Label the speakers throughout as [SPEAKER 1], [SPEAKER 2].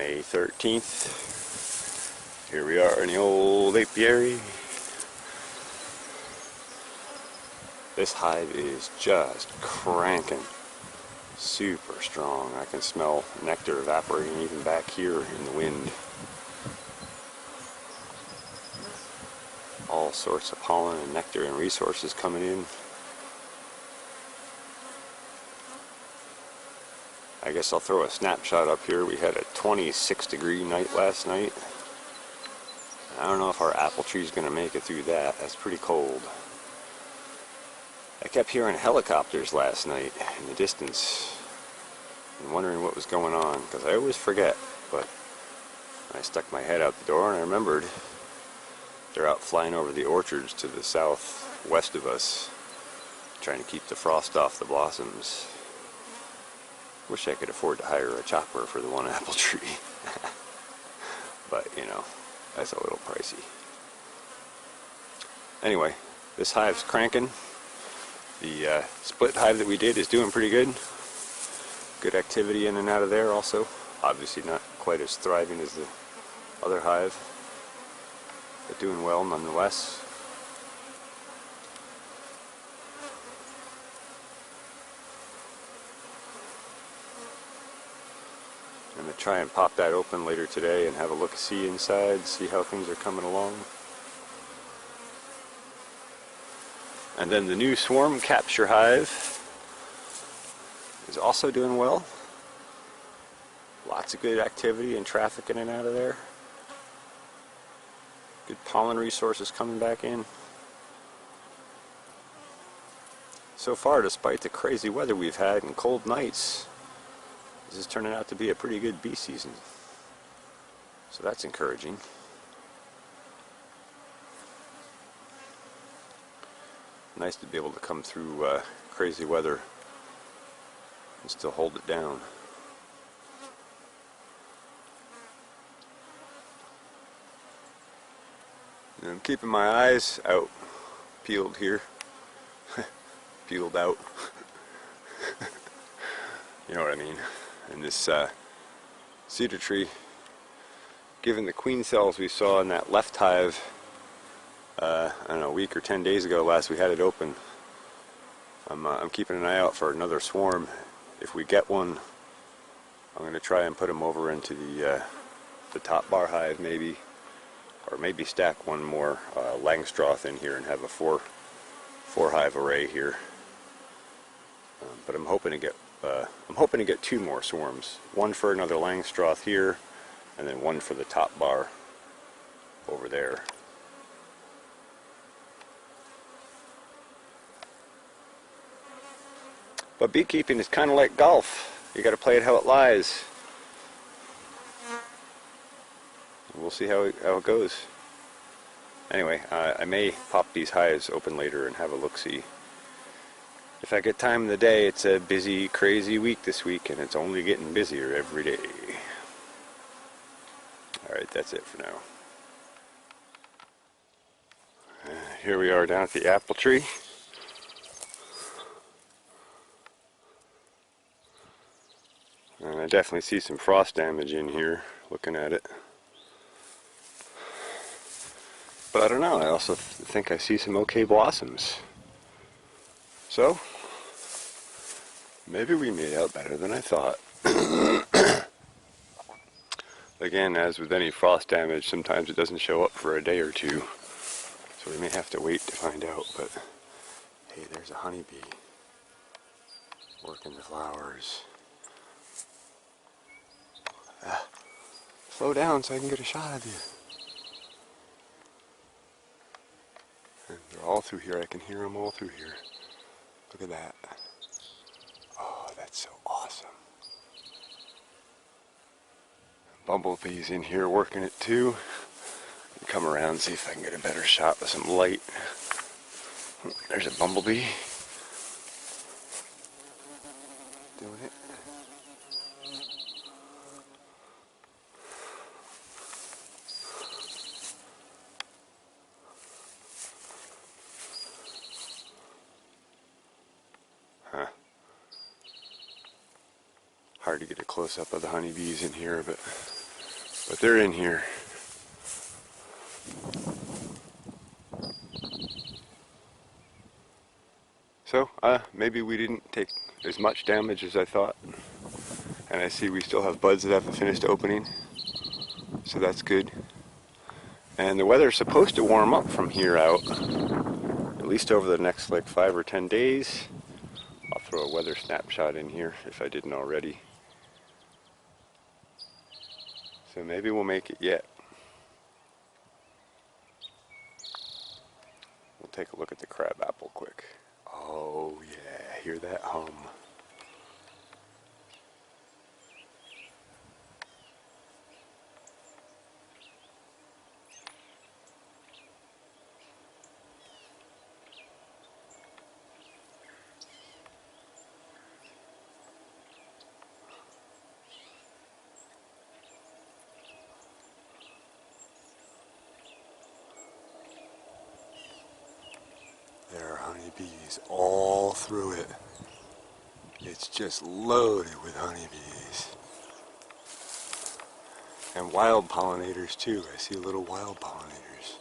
[SPEAKER 1] May 13th. Here we are in the old apiary. This hive is just cranking. Super strong. I can smell nectar evaporating even back here in the wind. All sorts of pollen and nectar and resources coming in. I guess I'll throw a snapshot up here. We had a 26-degree night last night. I don't know if our apple tree is going to make it through that. That's pretty cold. I kept hearing helicopters last night in the distance and wondering what was going on, because I always forget. But I stuck my head out the door and I remembered they're out flying over the orchards to the southwest of us, trying to keep the frost off the blossoms. Wish I could afford to hire a chopper for the one apple tree. But, you know, that's a little pricey. Anyway, this hive's cranking. The split hive that we did is doing pretty good. Good activity in and out of there also. Obviously not quite as thriving as the other hive, but doing well nonetheless. I'm going to try and pop that open later today and have a look-see inside, see how things are coming along. And then the new swarm capture hive is also doing well. Lots of good activity and traffic in and out of there. Good pollen resources coming back in. So far, despite the crazy weather we've had and cold nights, this is turning out to be a pretty good bee season. So that's encouraging. Nice to be able to come through crazy weather and still hold it down. And I'm keeping my eyes out, peeled here, peeled out. You know what I mean? And this cedar tree, given the queen cells we saw in that left hive, I don't know, a week or 10 days ago last we had it open. I'm keeping an eye out for another swarm. If we get one, I'm going to try and put them over into the top bar hive maybe, or maybe stack one more Langstroth in here and have a four hive array here. But I'm hoping to get two more swarms. One for another Langstroth here, and then one for the top bar over there. But beekeeping is kind of like golf. You got to play it how it lies. We'll see how it goes. Anyway, I may pop these hives open later and have a look-see. If I get time in the day, it's a busy, crazy week this week, and it's only getting busier every day. Alright, that's it for now. Here we are down at the apple tree. And I definitely see some frost damage in here, looking at it. But I don't know, I also think I see some okay blossoms. So, maybe we made out better than I thought. Again, as with any frost damage, sometimes it doesn't show up for a day or two. So we may have to wait to find out, but hey, there's a honeybee working the flowers. Slow down so I can get a shot of you. And they're all through here. I can hear them all through here. Look at that. Oh, that's so awesome. Bumblebees in here working it too. Come around, see if I can get a better shot with some light. There's a bumblebee. Doing it. Huh. Hard to get a close-up of the honeybees in here, but But they're in here. So, maybe we didn't take as much damage as I thought. And I see we still have buds that haven't finished opening. So that's good. And the weather's supposed to warm up from here out, at least over the next like 5 or 10 days. I'll throw a weather snapshot in here if I didn't already. So maybe we'll make it yet. We'll take a look at the crabapple quick. Oh yeah, hear that hum. There are honeybees all through it. It's just loaded with honeybees. And wild pollinators too. I see little wild pollinators.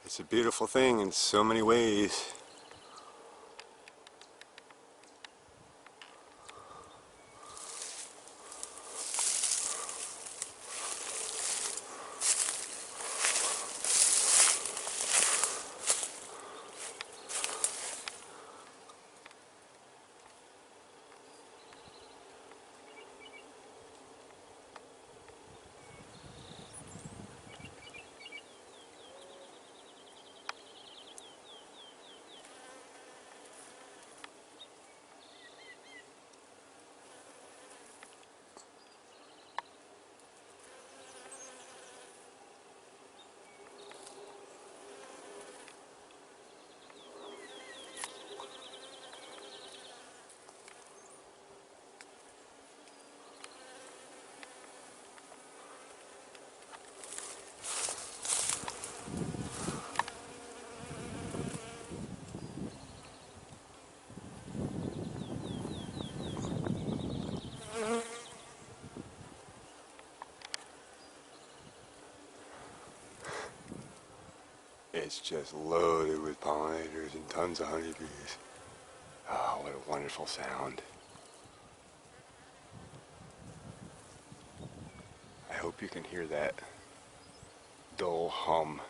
[SPEAKER 1] It's a beautiful thing in so many ways. It's just loaded with pollinators and tons of honeybees. Oh, what a wonderful sound. I hope you can hear that dull hum.